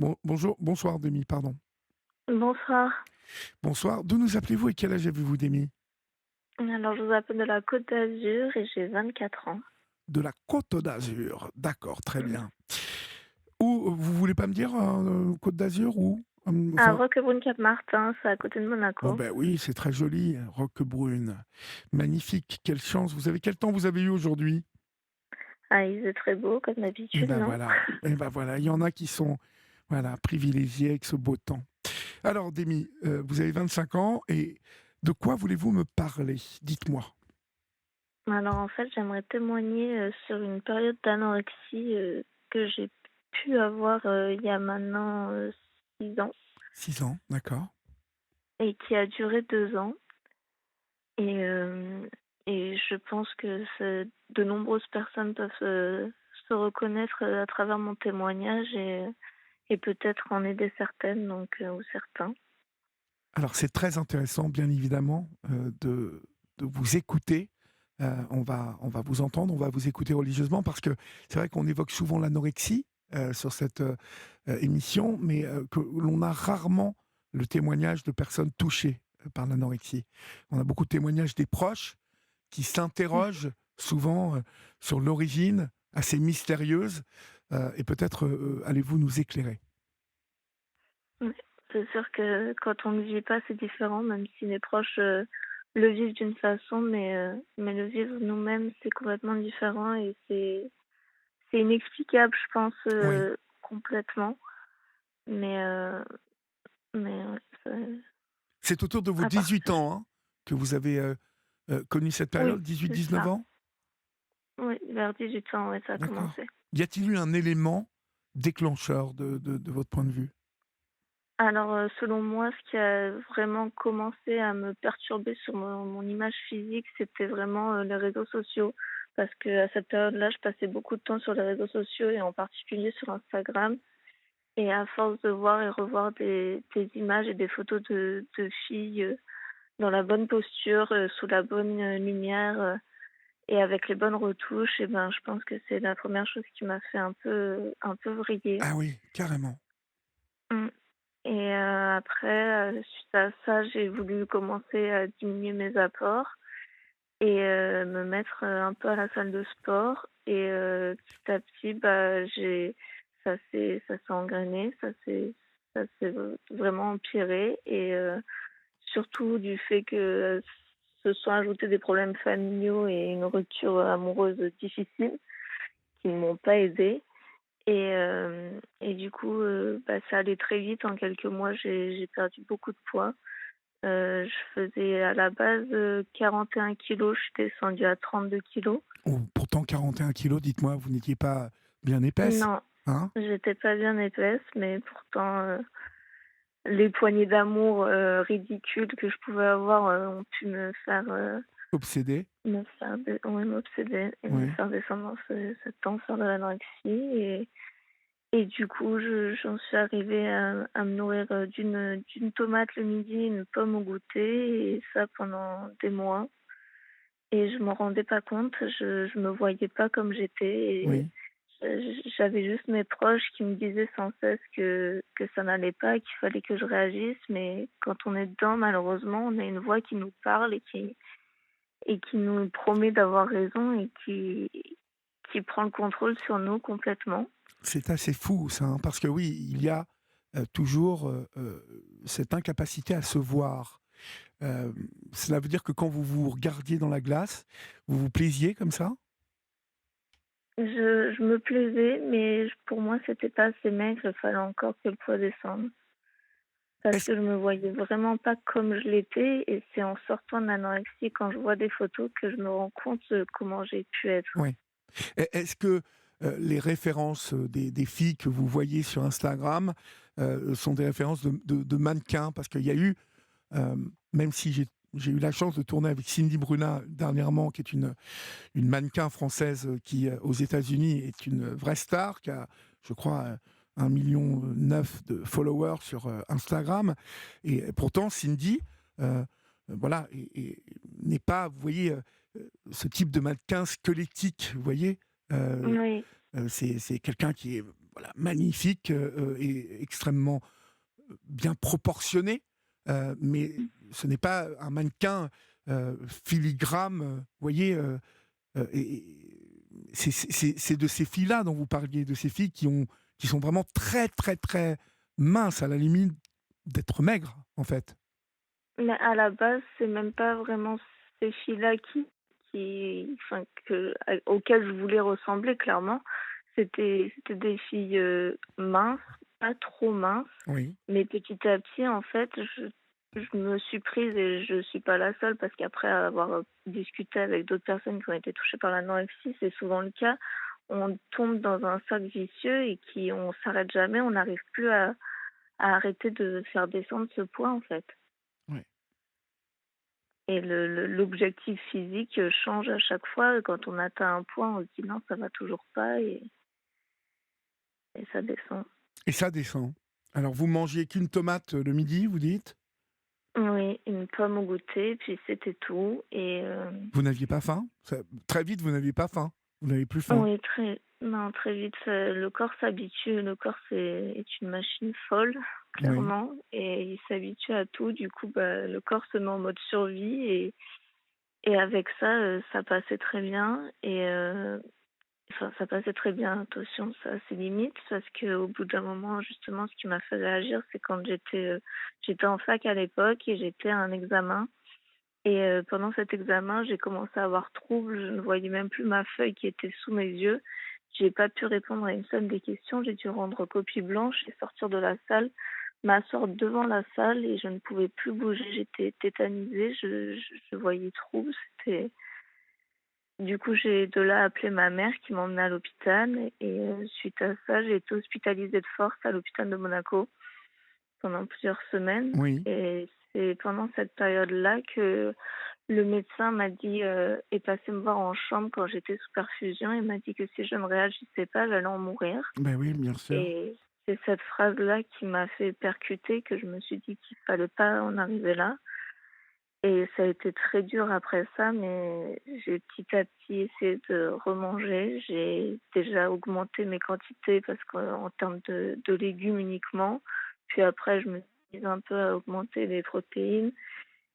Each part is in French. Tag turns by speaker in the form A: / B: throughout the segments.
A: Bonsoir Demi, pardon.
B: Bonsoir.
A: Bonsoir, d'où nous appelez-vous et quel âge avez-vous Demi?
B: Alors, je vous appelle de la Côte d'Azur et j'ai 24 ans.
A: De la Côte d'Azur, d'accord, très
B: Mm.
A: bien. Ou vous voulez pas me dire Côte d'Azur ou
B: À
A: enfin,
B: Roquebrune-Cap-Martin, c'est à côté de
A: oh
B: Monaco.
A: ben oui, c'est très joli, Roquebrune. Magnifique, quelle chance. Quel temps vous avez eu aujourd'hui?
B: Ah, il est très beau, comme
A: Eh
B: d'habitude,
A: ben
B: non?
A: voilà, eh ben voilà, il y en a qui sont voilà, privilégiés avec ce beau temps. Alors Demi, vous avez 25 ans et de quoi voulez-vous me parler? Dites-moi.
B: Alors, en fait, j'aimerais témoigner sur une période d'anorexie que j'ai pu avoir il y a maintenant 6 ans
A: 6 ans, d'accord.
B: et qui a duré 2 ans. Et, euh, et je pense que de nombreuses personnes peuvent se reconnaître à travers mon témoignage et peut-être en aider certaines ou certains.
A: Alors c'est très intéressant, bien évidemment, de vous écouter. On va vous entendre, on va vous écouter religieusement parce que c'est vrai qu'on évoque souvent l'anorexie sur cette émission, mais que l'on a rarement le témoignage de personnes touchées par l'anorexie. On a beaucoup de témoignages des proches qui s'interrogent souvent sur l'origine assez mystérieuse et peut-être allez-vous nous éclairer.
B: Ouais. C'est sûr que quand on ne vit pas, c'est différent, même si les proches le vivent d'une façon, mais le vivre nous-mêmes, c'est complètement différent et c'est inexplicable, je pense,
A: Oui.
B: complètement. Mais, ouais,
A: C'est autour de vos
B: à part
A: 18
B: ça,
A: ans hein, que vous avez connu cette
B: oui,
A: période,
B: c'est
A: 18-19
B: ça.
A: ans?
B: Oui, vers 18 ans, ouais, ça a
A: D'accord.
B: commencé.
A: Y a-t-il eu un élément déclencheur de votre point de vue?
B: Alors, selon moi, ce qui a vraiment commencé à me perturber sur mon image physique, c'était vraiment, les réseaux sociaux. Parce qu'à cette période-là, je passais beaucoup de temps sur les réseaux sociaux et en particulier sur Instagram. Et à force de voir et revoir des images et des photos de filles, dans la bonne posture, sous la bonne, lumière, et avec les bonnes retouches et ben, je pense que c'est la première chose qui m'a fait un peu vriller.
A: Ah oui, carrément.
B: Mmh. Et après, suite à ça, j'ai voulu commencer à diminuer mes apports et me mettre, un peu à la salle de sport et petit à petit, bah, ça s'est engrainé, ça s'est vraiment empiré et surtout du fait que se sont ajoutés des problèmes familiaux et une rupture amoureuse difficile qui ne m'ont pas aidée. Et du coup, bah, ça allait très vite. En quelques mois, j'ai perdu beaucoup de poids. Je faisais à la base, 41 kilos, je suis descendue à 32 kilos.
A: Oh, pourtant 41 kilos, dites-moi, vous n'étiez pas bien épaisse,
B: Non,
A: hein?
B: j'étais pas bien épaisse, mais pourtant, les poignées d'amour, ridicules que je pouvais avoir, ont pu
A: Obsédée?
B: m'obséder et me
A: Oui.
B: faire descendre dans cette enfer de l'anorexie et du coup, j'en suis arrivée à me nourrir, d'une tomate le midi, une pomme au goûter et ça pendant des mois et je m'en rendais pas compte. Je me voyais pas comme j'étais et
A: Oui.
B: j'avais juste mes proches qui me disaient sans cesse que ça n'allait pas, qu'il fallait que je réagisse, mais quand on est dedans, malheureusement, on a une voix qui nous parle et qui nous promet d'avoir raison et qui prend le contrôle sur nous complètement.
A: C'est assez fou ça, hein, parce que oui, il y a toujours cette incapacité à se voir. Euh, Cela veut dire que quand vous vous regardiez dans la glace, vous vous plaisiez comme ça?
B: Je me plaisais, mais pour moi, c'était pas assez maigre, il fallait encore que le poids descende. Parce
A: Est-ce
B: que je me voyais vraiment pas comme je l'étais et c'est en sortant de l'anorexie, quand je vois des photos, que je me rends compte, comment j'ai pu être.
A: ouais. Est-ce que les références des filles que vous voyez sur Instagram sont des références de mannequins? Parce qu'il y a eu, euh, même si j'ai eu la chance de tourner avec Cindy Bruna dernièrement, qui est une mannequin française qui, aux États-Unis, est une vraie star, qui a, je crois, 1,9 million de followers sur Instagram. Et pourtant, Cindy, voilà, n'est pas, vous voyez, ce type de mannequin squelettique, vous voyez. Euh,
B: Oui,
A: c'est quelqu'un qui est voilà, magnifique et extrêmement bien proportionné, mais ce n'est pas un mannequin filigrane, vous voyez, et c'est de ces filles-là dont vous parliez, de ces filles qui sont vraiment très, très, très minces, à la limite d'être maigres, en fait.
B: Mais à la base, c'est même pas vraiment ces filles-là enfin, auxquelles je voulais ressembler, clairement. C'était des filles minces, pas trop minces,
A: Oui,
B: mais petit à petit, en fait, je me suis prise, et je suis pas la seule, parce qu'après avoir discuté avec d'autres personnes qui ont été touchées par l'anorexie, c'est souvent le cas. On tombe dans un cercle vicieux et on s'arrête jamais, on n'arrive plus à arrêter de faire descendre ce poids, en fait.
A: ouais.
B: Et l'objectif physique change à chaque fois. Quand on atteint un point, on se dit non, ça va toujours pas, et ça descend.
A: Et ça descend. Alors, vous mangiez qu'une tomate le midi, vous dites?
B: Oui, une pomme au goûter, puis c'était tout. Et
A: Vous n'aviez pas faim? Très vite, vous n'aviez pas faim. Vous n'avez plus faim.
B: oui, non, très vite, le corps s'habitue. Le corps est une machine folle,
A: Oui.
B: clairement, et il s'habitue à tout. Du coup, bah, le corps se met en mode survie, et avec ça, ça passait très bien. Enfin, ça passait très bien, attention, ça a ses limites, parce qu'au bout d'un moment, justement, ce qui m'a fait réagir, c'est quand j'étais en fac à l'époque, et j'étais à un examen. Et pendant cet examen, j'ai commencé à avoir trouble, je ne voyais même plus ma feuille qui était sous mes yeux. J'ai pas pu répondre à une seule des questions, j'ai dû rendre copie blanche et sortir de la salle, m'asseoir devant la salle, et je ne pouvais plus bouger, j'étais tétanisée, je voyais trouble, c'était du coup, j'ai de là appelé ma mère qui m'a emmenée à l'hôpital, et suite à ça, j'ai été hospitalisée de force à l'hôpital de Monaco pendant plusieurs semaines,
A: Oui.
B: et c'est pendant cette période-là que le médecin est passé me voir en chambre quand j'étais sous perfusion, et m'a dit que si je ne réagissais pas, j'allais en mourir,
A: Ben oui, bien sûr.
B: et c'est cette phrase-là qui m'a fait percuter, que je me suis dit qu'il fallait pas en arriver là. Et ça a été très dur après ça, mais j'ai petit à petit essayé de remanger. J'ai déjà augmenté mes quantités, parce qu'en termes de légumes uniquement. Puis après, je me suis mise un peu à augmenter les protéines.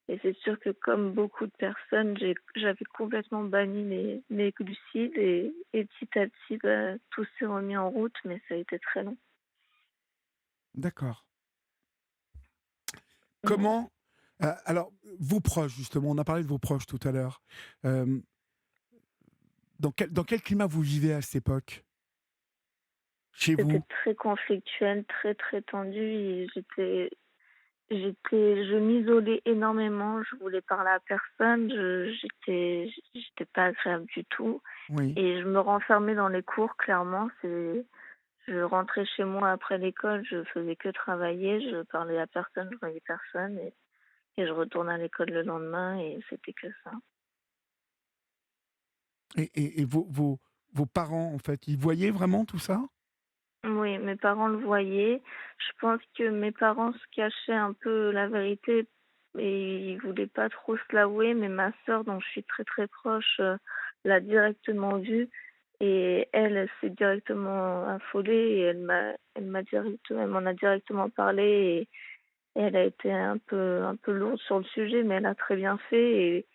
B: Et c'est sûr que, comme beaucoup de personnes, j'avais complètement banni les glucides, et petit à petit, bah, tout s'est remis en route, mais ça a été très long.
A: D'accord.
B: Ouais.
A: Comment alors, vos proches, justement, on a parlé de vos proches tout à l'heure. Hem, dans quel climat vous vivez à cette époque? Chez
B: C'était
A: vous?
B: très conflictuel, très, très tendu, et je m'isolais énormément, je voulais parler à personne, j'étais pas agréable du tout,
A: Oui.
B: et je me renfermais dans les cours, clairement. Je rentrais chez moi après l'école, je faisais que travailler, je parlais à personne, je voyais personne, et je retournais à l'école le lendemain, et c'était que ça.
A: Et vos parents, en fait, ils voyaient vraiment tout ça?
B: Oui, mes parents le voyaient. Je pense que mes parents se cachaient un peu la vérité, et ils voulaient pas trop se l'avouer, mais ma sœur, dont je suis très très proche, l'a directement vu, et elle s'est directement affolée, et elle m'en a directement parlé, et elle a été un peu lourde sur le sujet, mais elle a très bien fait,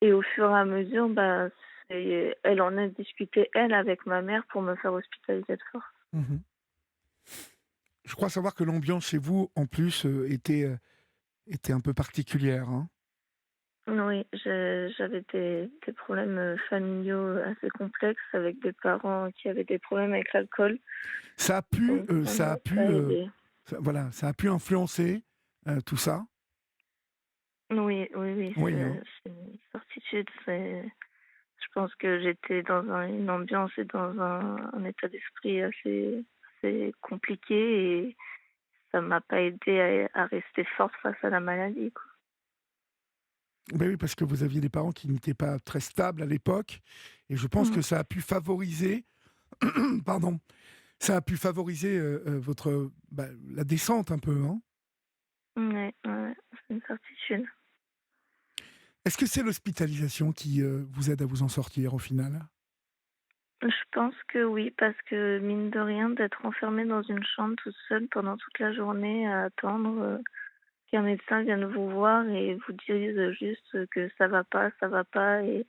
B: et au fur et à mesure, bah, elle en a discuté, elle, avec ma mère, pour me faire hospitaliser de force.
A: Mmh. Je crois savoir que l'ambiance chez vous, en plus, était un peu particulière, hein?
B: Oui, j'avais des problèmes familiaux assez complexes, avec des parents qui avaient des problèmes avec l'alcool, donc ça
A: Ça a
B: n'a
A: pu,
B: pas aidé.
A: voilà, ça a pu influencer, tout ça?
B: Oui, oui, oui,
A: Oui, hein?
B: c'est une certitude. Je pense que j'étais dans une ambiance et dans un état d'esprit assez compliqué, et ça m'a pas aidé à rester forte face à la maladie, quoi.
A: Beh, oui, parce que vous aviez des parents qui n'étaient pas très stables à l'époque et je pense
B: Mm.
A: que ça a pu favoriser pardon, ça a pu favoriser, votre, bah, la descente un peu, hein?
B: Ouais, ouais, ouais, c'est une certitude.
A: Est-ce que c'est l'hospitalisation qui, vous aide à vous en sortir au final?
B: Je pense que oui, parce que mine de rien, d'être enfermé dans une chambre toute seule pendant toute la journée à attendre, qu'un médecin vienne vous voir et vous dise juste que ça va pas et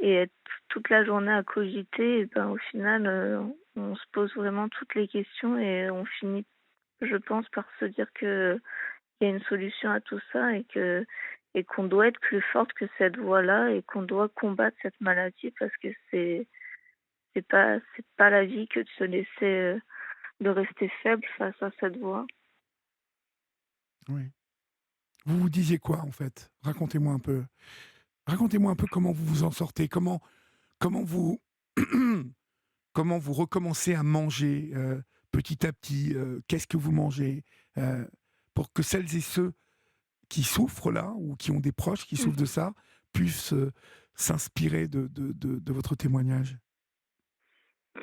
B: être toute la journée à cogiter et ben, au final, on se pose vraiment toutes les questions et on finit, je pense, par se dire que il y a une solution à tout ça et qu'on doit être plus forte que cette voix-là et qu'on doit combattre cette maladie parce que c'est pas la vie que de se laisser, de rester faible face à cette voix.
A: Oui. Vous vous disiez quoi, en fait? Racontez-moi un peu. Racontez-moi un peu comment vous vous en sortez, comment vous comment vous recommencez à manger, petit à petit, qu'est-ce que vous mangez? Heu, pour que celles et ceux qui souffrent là, ou qui ont des proches qui souffrent de
B: Mmh.
A: ça, puissent, s'inspirer de votre témoignage?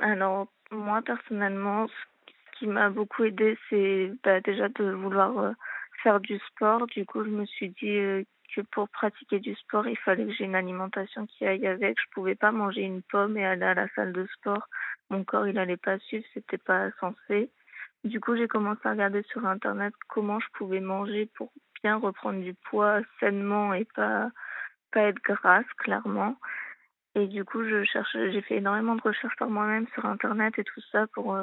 B: Alors moi personnellement, ce qui m'a beaucoup aidée, c'est, bah, déjà de vouloir, faire du sport. Du coup, je me suis dit, que pour pratiquer du sport, il fallait que j'ai une alimentation qui aille avec. Je pouvais pas manger une pomme et aller à la salle de sport. Mon corps, il allait pas suivre, c'était pas censé. Du coup, j'ai commencé à regarder sur internet comment je pouvais manger pour bien reprendre du poids sainement et pas être grasse clairement. Et du coup, j'ai fait énormément de recherches par moi-même sur internet et tout ça pour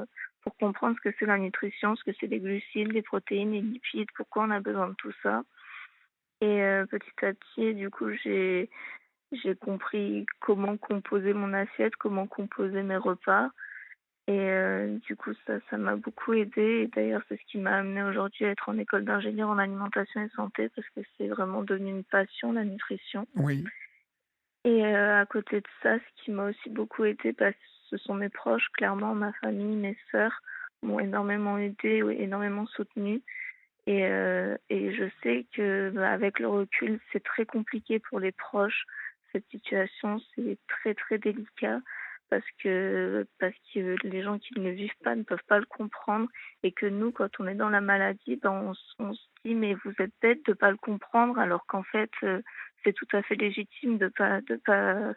B: comprendre ce que c'est la nutrition, ce que c'est les glucides, les protéines, les lipides, pourquoi on a besoin de tout ça. Et petit à petit, du coup, j'ai compris comment composer mon assiette, comment composer mes repas. Et du coup, ça m'a beaucoup aidée et d'ailleurs, c'est ce qui m'a amenée aujourd'hui à être en école d'ingénieur en alimentation et santé parce que c'est vraiment devenu une passion, la nutrition.
A: Oui,
B: Et à côté de ça, ce qui m'a aussi beaucoup aidée, bah, ce sont mes proches. Clairement, ma famille, mes sœurs m'ont énormément aidée, oui, énormément soutenue. Et je sais que, bah, avec le recul, c'est très compliqué pour les proches. Cette situation, c'est très, très délicat parce que les gens qui ne le vivent pas ne peuvent pas le comprendre et que nous, quand on est dans la maladie, ben, on se dit: «Mais vous êtes bête de pas le comprendre», alors qu'en fait, c'est tout à fait légitime de pas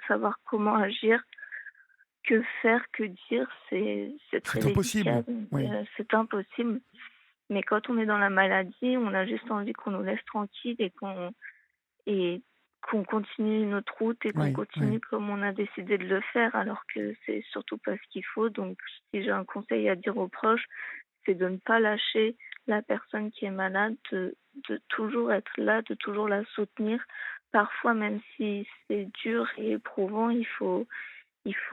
B: savoir comment agir. Que faire, que dire, c'est très
A: c'est
B: délicat,
A: impossible.
B: donc
A: Oui,
B: c'est impossible. Mais quand on est dans la maladie, on a juste envie qu'on nous laisse tranquille et qu'on continue notre route et qu'on
A: oui, oui.
B: continue comme on a décidé de le faire, alors que c'est surtout pas ce qu'il faut. Donc, si j'ai un conseil à dire aux proches, c'est de ne pas lâcher la personne qui est malade, de toujours être là, de toujours la soutenir. Parfois, même si c'est dur et éprouvant, il faut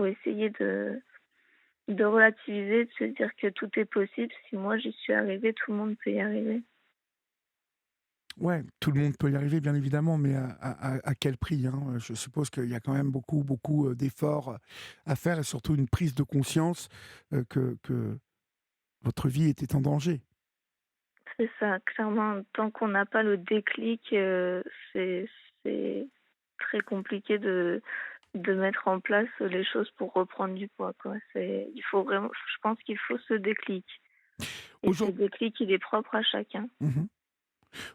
B: essayer de relativiser, de se dire que tout est possible. Si moi j'y suis arrivée, tout le monde peut y arriver.
A: Ouais, tout le monde peut y arriver, bien évidemment, mais à quel prix, hein? Je suppose qu'il y a quand même beaucoup, beaucoup, d'efforts, à faire, et surtout une prise de conscience, que votre vie était en danger.
B: C'est ça, clairement, tant qu'on n'a pas le déclic, c'est c'est très compliqué de mettre en place les choses pour reprendre du poids, quoi. Il faut vraiment, je pense qu'il faut ce déclic. Et ce
A: Aujour
B: déclic, il est propre à chacun.
A: Mmh.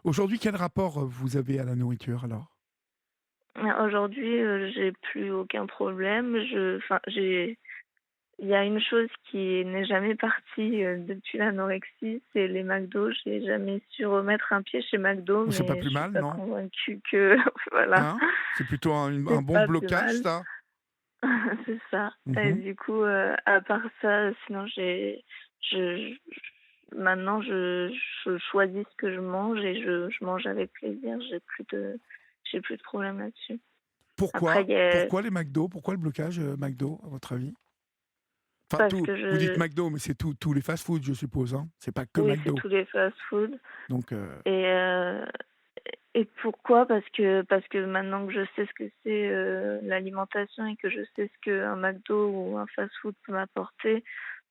A: Aujourd'hui, quel rapport, vous avez à la nourriture, alors?
B: Aujourd'hui, j'ai plus aucun problème. Enfin, il y a une chose qui n'est jamais partie, depuis l'anorexie, c'est les McDo. J'ai jamais su remettre un pied chez McDo,
A: Oh, c'est pas
B: mais je
A: plus
B: suis
A: mal,
B: pas
A: non?
B: convaincue que voilà,
A: Hein? C'est plutôt un
B: c'est
A: bon
B: pas plus
A: blocage,
B: mal.
A: ça?
B: C'est ça. Et
A: Mmh.
B: du coup, à part ça, sinon je maintenant je choisis ce que je mange et je mange avec plaisir. J'ai plus de problème là-dessus. Après
A: Pourquoi?
B: il y a
A: Pourquoi les McDo? Pourquoi le blocage, McDo, à votre avis? Enfin,
B: parce
A: tout
B: que
A: vous dites
B: je
A: McDo, mais c'est tous les fast-food, je suppose, hein? C'est pas que
B: oui, c'est
A: McDo?
B: tous les fast-food
A: Donc
B: et pourquoi? Parce que maintenant que je sais ce que c'est, l'alimentation et que je sais ce qu'un McDo ou un fast-food peut m'apporter,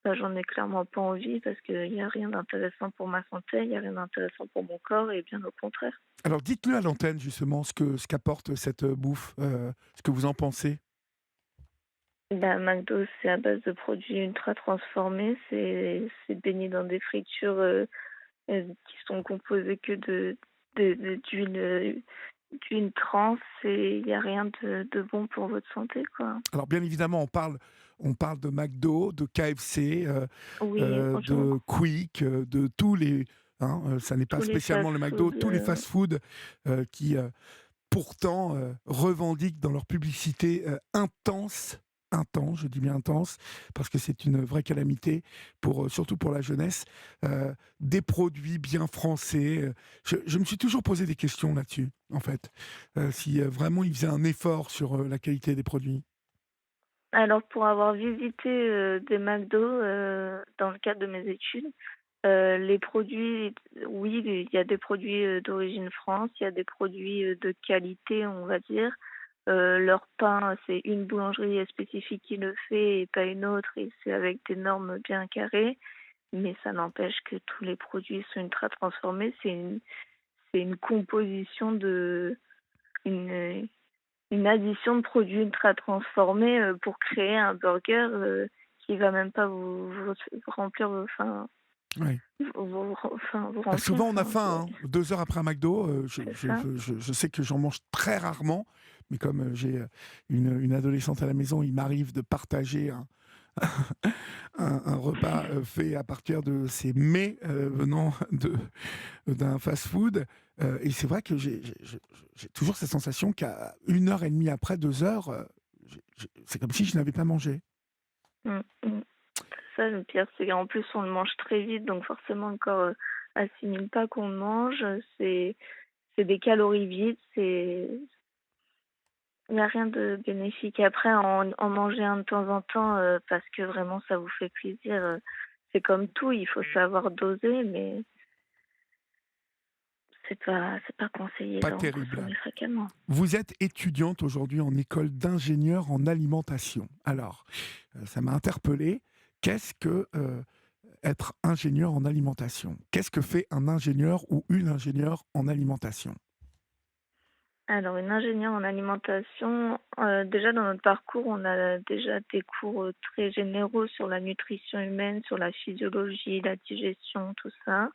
B: bah, j'en ai clairement pas envie parce qu'il y a rien d'intéressant pour ma santé, il y a rien d'intéressant pour mon corps et bien au contraire.
A: alors dites-le à l'antenne, justement, ce qu'apporte cette, bouffe, ce que vous en pensez.
B: Bah, McDo, c'est à base de produits ultra transformés, c'est baigné dans des fritures, qui sont composées que d'huile trans et il y a rien de bon pour votre santé, quoi.
A: Alors bien évidemment, on parle on parle de McDo, de KFC,
B: Oui, franchement,
A: de Quick, de tous les, hein, ça n'est pas
B: tous les
A: spécialement le McDo,
B: fast-food,
A: tous les fast-food qui pourtant revendiquent dans leur publicité intense, je dis bien intense, parce que c'est une vraie calamité, surtout pour la jeunesse, des produits bien français. Je me suis toujours posé des questions là-dessus, en fait, si vraiment ils faisaient un effort sur la qualité des produits.
B: alors pour avoir visité, des McDo, dans le cadre de mes études, les produits, oui, il y a des produits, d'origine France, il y a des produits, de qualité, on va dire. Leur pain, c'est une boulangerie spécifique qui le fait et pas une autre et c'est avec des normes bien carrées. Mais ça n'empêche que tous les produits sont ultra transformés. C'est une composition de une, une addition de produits ultra transformés, pour créer un burger, qui va même pas vous remplir,
A: Oui.
B: vous
A: Bah,
B: remplir,
A: souvent, on a
B: enfin,
A: faim, hein. 2 heures après un McDo,
B: c'est ça.
A: je sais que j'en mange très rarement, mais comme j'ai une adolescente à la maison, il m'arrive de partager un repas fait à partir de ces mets venant d'un fast-food. Et c'est vrai que j'ai toujours cette sensation qu'à 1 heure et demie après, 2 heures, c'est comme si je n'avais pas mangé.
B: Mmh mh. C'est ça le pire, c'est qu'en plus on le mange très vite, donc forcément le corps, assimile pas qu'on le mange. C'est des calories vides, il y a rien de bénéfique. Après en manger un de temps en temps, parce que vraiment ça vous fait plaisir, c'est comme tout, il faut savoir doser, mais c'est pas conseillé
A: Pas
B: d'en
A: terrible.
B: consommer fréquemment.
A: Vous êtes étudiante aujourd'hui en école d'ingénieur en alimentation. Alors, ça m'a interpellé. Qu'est-ce que être ingénieur en alimentation? Qu'est-ce que fait un ingénieur ou une ingénieure en alimentation?
B: Alors une ingénieure en alimentation, déjà dans notre parcours, on a déjà des cours, très généraux sur la nutrition humaine, sur la physiologie, la digestion, tout ça.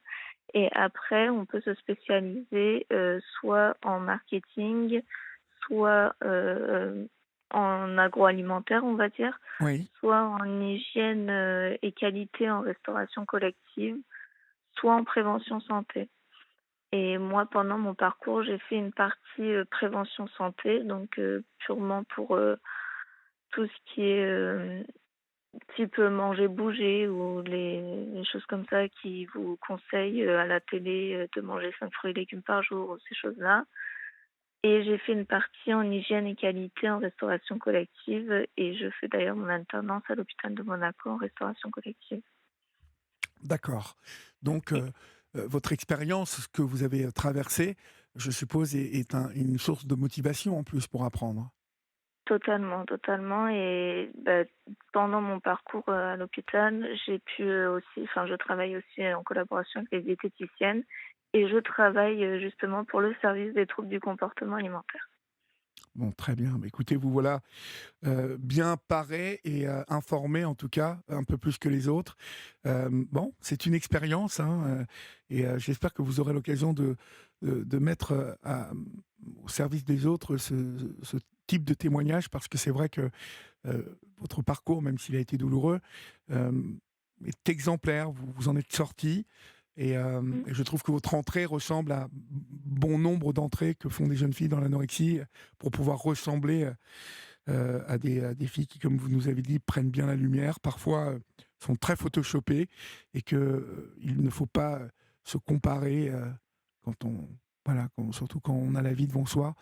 B: Et après, on peut se spécialiser, soit en marketing, soit, en agroalimentaire, on va dire,
A: Oui,
B: soit en hygiène, et qualité en restauration collective, soit en prévention santé. Et moi, pendant mon parcours, j'ai fait une partie, prévention santé, donc purement pour, tout ce qui est, type, manger, bouger ou les choses comme ça qui vous conseillent, à la télé, de manger 5 fruits et légumes par jour, ou ces choses-là. Et j'ai fait une partie en hygiène et qualité en restauration collective et je fais d'ailleurs mon alternance à l'hôpital de Monaco en restauration collective.
A: d'accord. Donc, votre expérience, ce que vous avez traversé, je suppose, est une source de motivation en plus pour apprendre.
B: Totalement, totalement et bah, pendant mon parcours, à l'hôpital, j'ai pu, aussi je travaille aussi en collaboration avec les diététiciennes et je travaille, justement pour le service des troubles du comportement alimentaire.
A: Bon, très bien. Bah, écoutez, vous voilà bien paré et informé, en tout cas, un peu plus que les autres. Bon, c'est une expérience, hein, et j'espère que vous aurez l'occasion de mettre au service des autres ce type de témoignage, parce que c'est vrai que votre parcours, même s'il a été douloureux, euh, est exemplaire. Vous en êtes sorti.
B: Mmh.
A: Et je trouve que votre entrée ressemble à bon nombre d'entrées que font des jeunes filles dans l'anorexie pour pouvoir ressembler à des filles qui, comme vous nous avez dit, prennent bien la lumière, parfois sont très photoshopées, et que il ne faut pas se comparer quand on voilà, surtout quand on a la vie devant soi.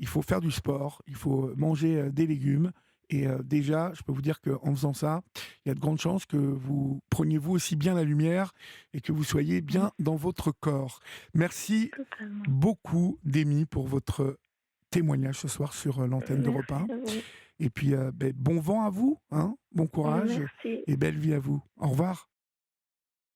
A: Il faut faire du sport, il faut manger des légumes. Et déjà, je peux vous dire qu'en faisant ça, il y a de grandes chances que vous preniez vous aussi bien la lumière et que vous soyez
B: Mmh.
A: bien dans votre corps. Merci
B: Totalement.
A: beaucoup, Demi, pour votre témoignage ce soir sur l'antenne d'Europe
B: Merci
A: 1.
B: à vous.
A: Et puis, bon vent à vous, hein, bon courage
B: Merci.
A: et belle vie à vous. Au revoir.